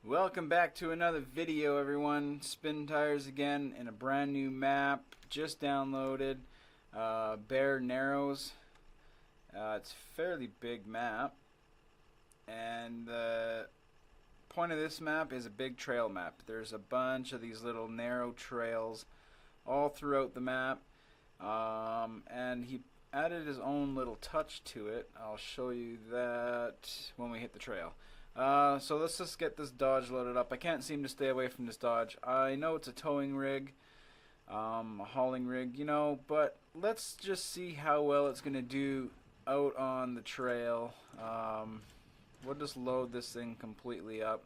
Welcome back to another video, everyone. Spintires again in a brand new map just downloaded. Bear Narrows. It's a fairly big map, and the point of this map is a big trail map. There's a bunch of these little narrow trails all throughout the map, and he added his own little touch to it. I'll show you that when we hit the trail. So let's just get this Dodge loaded up. I can't seem to stay away from this Dodge. I know it's a towing rig, a hauling rig, you know, but let's just see how well it's going to do out on the trail. We'll just load this thing completely up.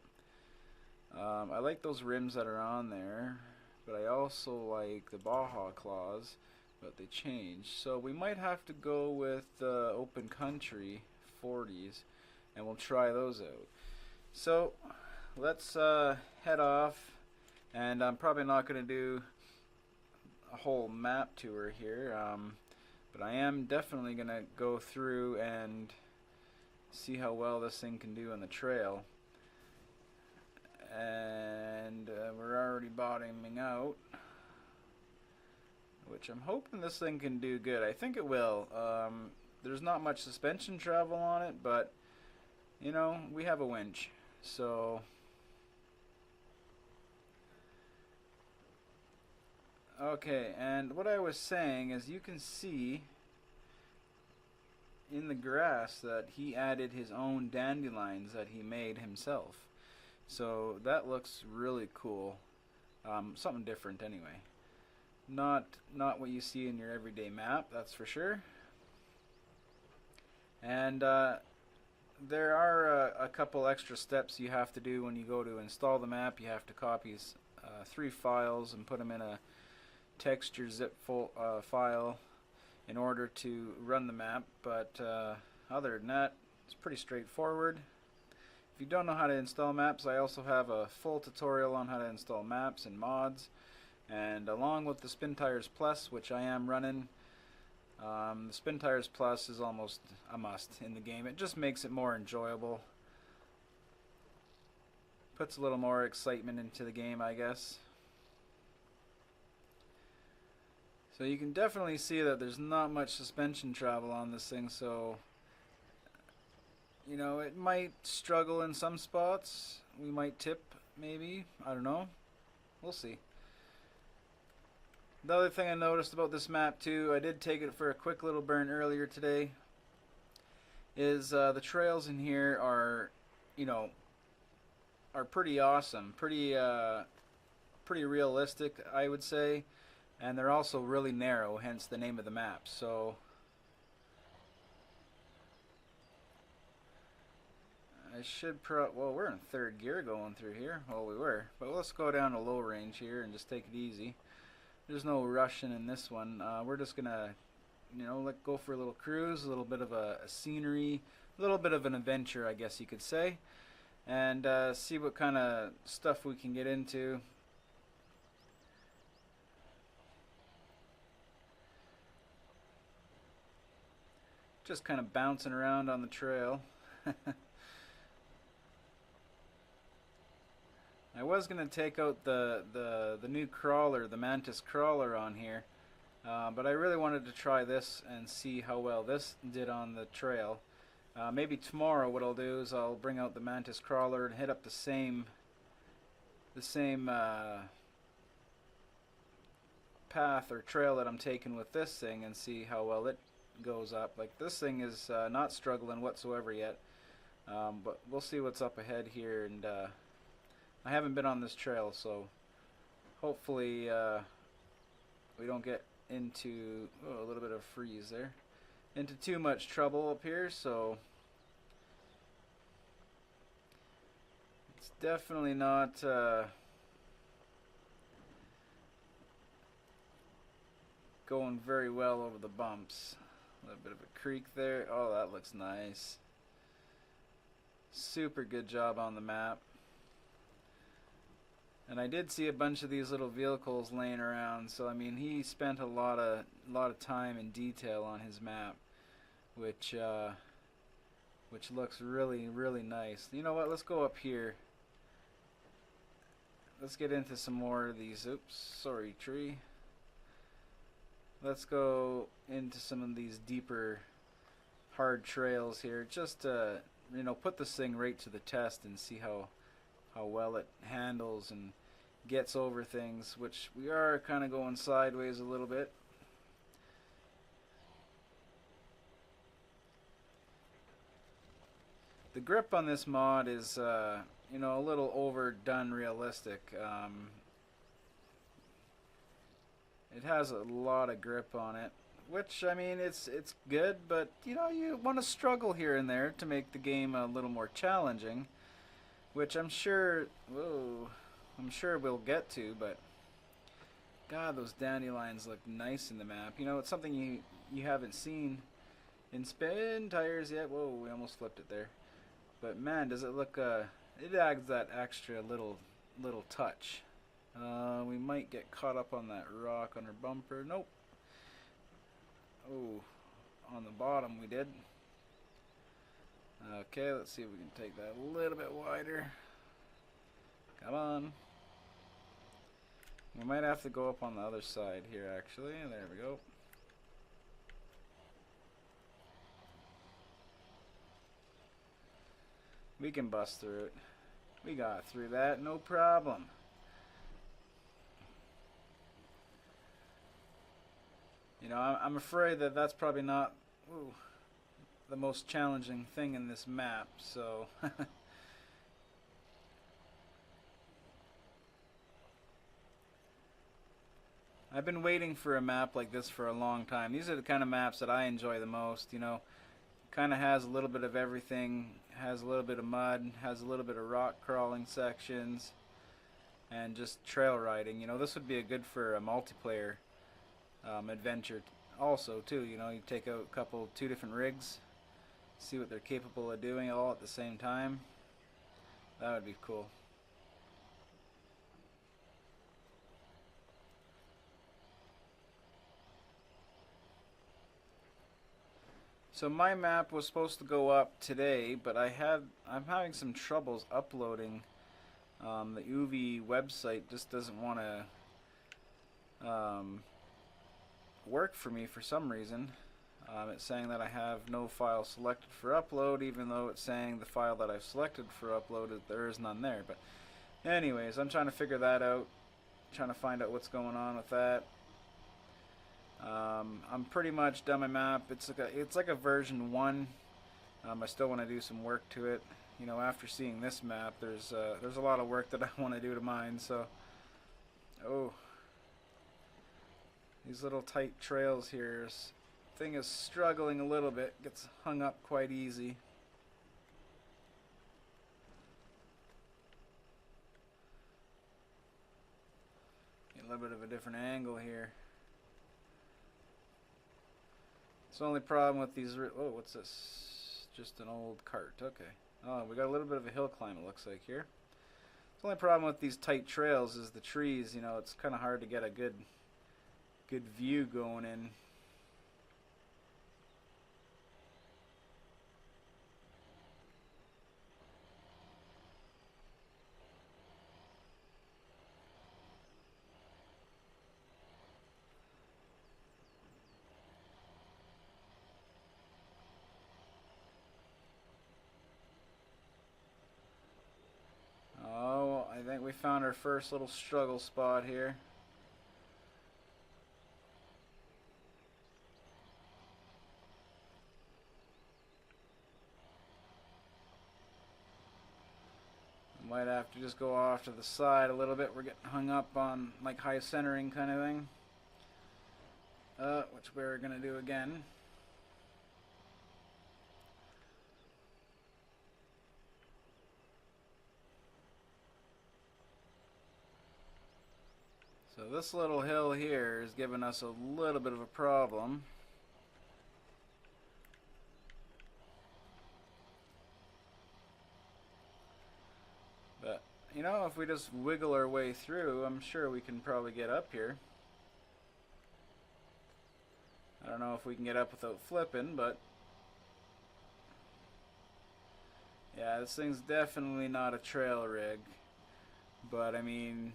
I like those rims that are on there, but I also like the Baja claws, but they changed. So we might have to go with open country 40s, and we'll try those out. So let's head off, and I'm probably not going to do a whole map tour here, but I am definitely going to go through and see how well this thing can do on the trail. And we're already bottoming out, which I'm hoping this thing can do good. I think it will. There's not much suspension travel on it, but you know, we have a winch, so okay. And what I was saying is, you can see in the grass that he added his own dandelions that he made himself, so that looks really cool. Something different anyway. Not what you see in your everyday map, that's for sure. And there are a couple extra steps you have to do when you go to install the map. You have to copy 3 files and put them in a texture zip file in order to run the map, but other than that, it's pretty straightforward. If you don't know how to install maps, I also have a full tutorial on how to install maps and mods, and along with the Spintires Plus, which I am running. The Spintires Plus is almost a must in the game. It just makes it more enjoyable. Puts a little more excitement into the game, I guess. So you can definitely see that there's not much suspension travel on this thing, so you know, it might struggle in some spots. We might tip, maybe. I don't know. We'll see. The other thing I noticed about this map too, I did take it for a quick little burn earlier today, is the trails in here are, you know, are pretty awesome, pretty realistic, I would say, and they're also really narrow, hence the name of the map. So I should well, we're in 3rd gear going through here. Well, we were, but let's go down to low range here and just take it easy. There's no rushing in this one. We're just gonna, you know, go for a little cruise, a little bit of a scenery, a little bit of an adventure, I guess you could say, and see what kind of stuff we can get into. Just kind of bouncing around on the trail. I was going to take out the new crawler, the Mantis crawler on here, but I really wanted to try this and see how well this did on the trail. Maybe tomorrow what I'll do is I'll bring out the Mantis crawler and hit up the same path or trail that I'm taking with this thing and see how well it goes up. Like, this thing is not struggling whatsoever yet, but we'll see what's up ahead here. And I haven't been on this trail, so hopefully we don't get into a little bit of freeze there, into too much trouble up here. So it's definitely not going very well over the bumps. A little bit of a creek there. Oh, that looks nice. Super good job on the map. And I did see a bunch of these little vehicles laying around, so I mean, he spent a lot of time and detail on his map, which looks really nice. You know what? Let's go up here let's get into some more of these. Oops, sorry, tree. Let's go into some of these deeper, hard trails here. Just to, you know, put this thing right to the test and see how well it handles and gets over things, which we are kind of going sideways a little bit. The grip on this mod is, you know, a little overdone realistic. It has a lot of grip on it, which, I mean, it's good, but, you know, you want to struggle here and there to make the game a little more challenging, which I'm sure, I'm sure we'll get to, but God, those dandelions look nice in the map. You know, it's something you haven't seen in Spintires yet. Whoa, we almost flipped it there. But man, does it look, it adds that extra little touch. We might get caught up on that rock on our bumper. Nope. Oh, on the bottom we did. Okay, let's see if we can take that a little bit wider. Come on. We might have to go up on the other side here, actually. There we go. We can bust through it. We got through that, no problem. You know, I'm afraid that that's probably not the most challenging thing in this map, so... I've been waiting for a map like this for a long time. These are the kind of maps that I enjoy the most, you know. Kind of has a little bit of everything, has a little bit of mud, has a little bit of rock crawling sections, and just trail riding. You know, this would be a good for a multiplayer adventure also too. You know, you take out two different rigs, see what they're capable of doing all at the same time. That would be cool. So my map was supposed to go up today, but I'm having some troubles uploading. The UV website just doesn't want to work for me for some reason. It's saying that I have no file selected for upload, even though it's saying the file that I've selected for upload, there is none there. But anyways, I'm trying to figure that out, trying to find out what's going on with that. I'm pretty much done my map. It's like a version 1. I still want to do some work to it. You know, after seeing this map, there's a lot of work that I want to do to mine. So, these little tight trails here. This thing is struggling a little bit. Gets hung up quite easy. Get a little bit of a different angle here. It's the only problem with these... Oh, what's this? Just an old cart. Okay. Oh, we got a little bit of a hill climb, it looks like, here. The only problem with these tight trails is the trees. You know, it's kind of hard to get a good view going in. I think we found our first little struggle spot here. Might have to just go off to the side a little bit. We're getting hung up on like high centering kind of thing. Which we're gonna do again. So this little hill here is giving us a little bit of a problem. But, you know, if we just wiggle our way through, I'm sure we can probably get up here. I don't know if we can get up without flipping, but... yeah, this thing's definitely not a trail rig. But I mean,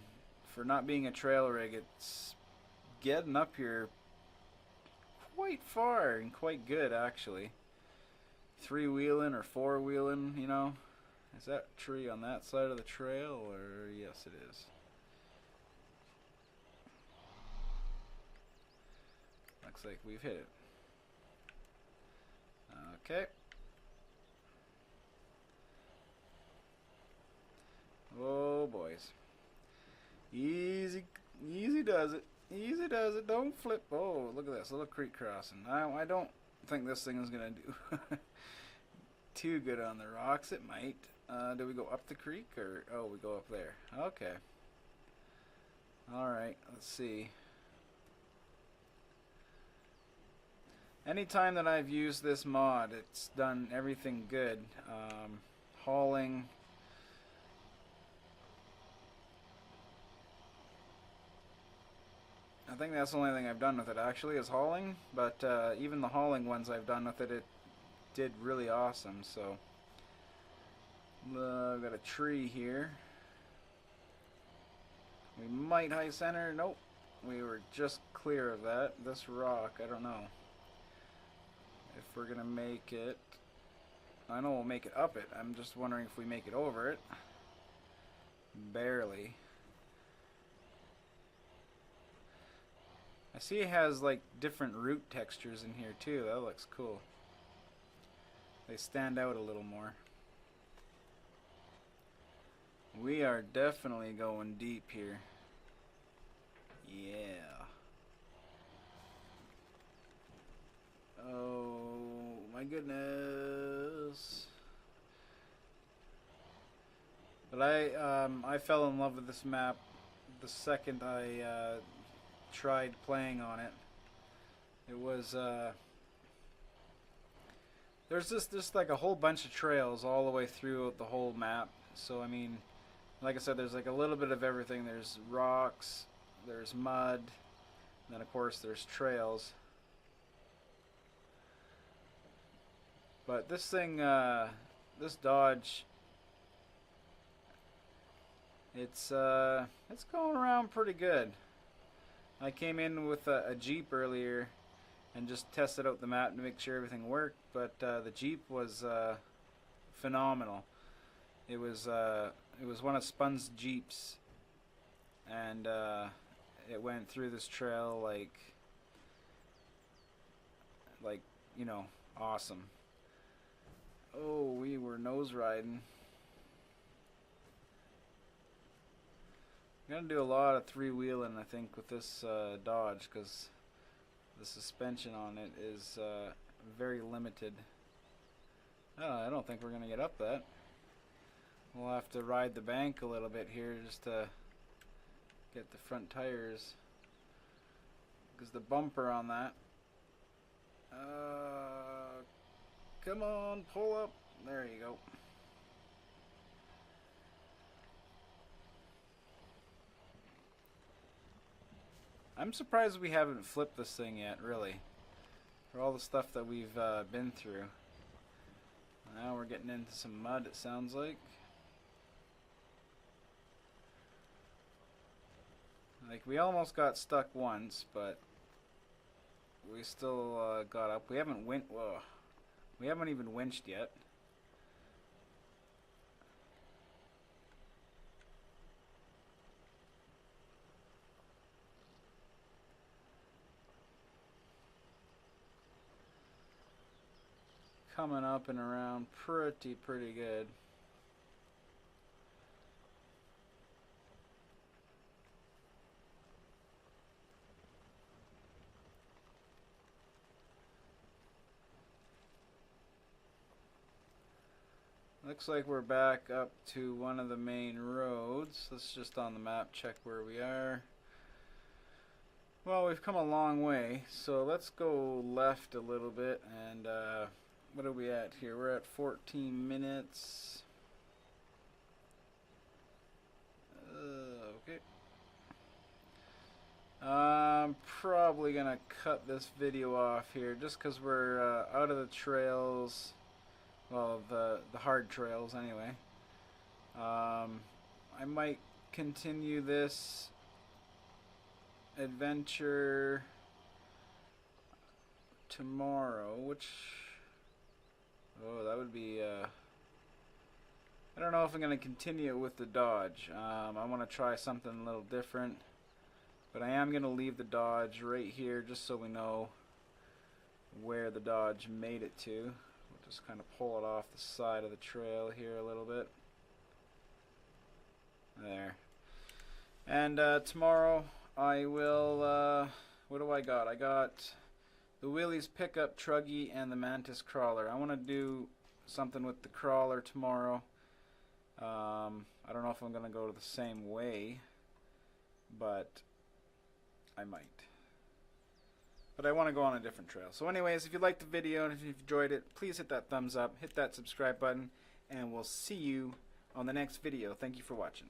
for not being a trail rig, it's getting up here quite far and quite good actually. Three-wheeling or four-wheeling, you know. Is that tree on that side of the trail, or yes it is. Looks like we've hit it. Okay. Oh boys. Easy does it. Easy does it. Don't flip. Oh, look at this little creek crossing. I don't think this thing is gonna do too good on the rocks. It might. Do we go up the creek, or oh, we go up there? Okay. All right. Let's see. Anytime that I've used this mod, it's done everything good. Hauling. I think that's the only thing I've done with it actually is hauling, but even the hauling ones I've done with it, it did really awesome. So I've got a tree here. We might high center. Nope, we were just clear of that. This rock, I don't know if we're gonna make it. I know we'll make it up it. I'm just wondering if we make it over it. Barely. I see it has like different root textures in here too. That looks cool. They stand out a little more. We are definitely going deep here. Yeah. Oh my goodness. But I fell in love with this map the second I tried playing on it. It was there's just like a whole bunch of trails all the way through the whole map. So I mean, like I said, there's like a little bit of everything. There's rocks, there's mud, and then of course there's trails. But this thing, this Dodge, it's going around pretty good. I came in with a Jeep earlier and just tested out the map to make sure everything worked, but the Jeep was phenomenal. It was one of Spun's Jeeps, and it went through this trail like you know, awesome. Oh, we were nose riding. I'm gonna do a lot of three-wheeling, I think, with this Dodge, because the suspension on it is very limited. I don't think we're gonna get up that. We'll have to ride the bank a little bit here just to get the front tires, because the bumper on that. Come on, pull up. There you go. I'm surprised we haven't flipped this thing yet, really, for all the stuff that we've been through. Now we're getting into some mud, it sounds like. Like, we almost got stuck once, but we still got up. We haven't we haven't even winched yet. Coming up and around pretty good. Looks like we're back up to one of the main roads. Let's just on the map check where we are. Well, we've come a long way, so let's go left a little bit. And what are we at here? We're at 14 minutes. Okay. I'm probably gonna cut this video off here just because we're out of the trails. Well, the hard trails anyway. I might continue this adventure tomorrow, which, oh, that would be, I don't know if I'm going to continue it with the Dodge. I want to try something a little different, but I am going to leave the Dodge right here just so we know where the Dodge made it to. We'll just kind of pull it off the side of the trail here a little bit. There. And tomorrow I will, what do I got? I got the Willys pickup truggy and the Mantis crawler. I want to do something with the crawler tomorrow. I don't know if I'm going to go the same way, but I might. But I want to go on a different trail. So anyways, if you liked the video and if you've enjoyed it, please hit that thumbs up, hit that subscribe button, and we'll see you on the next video. Thank you for watching.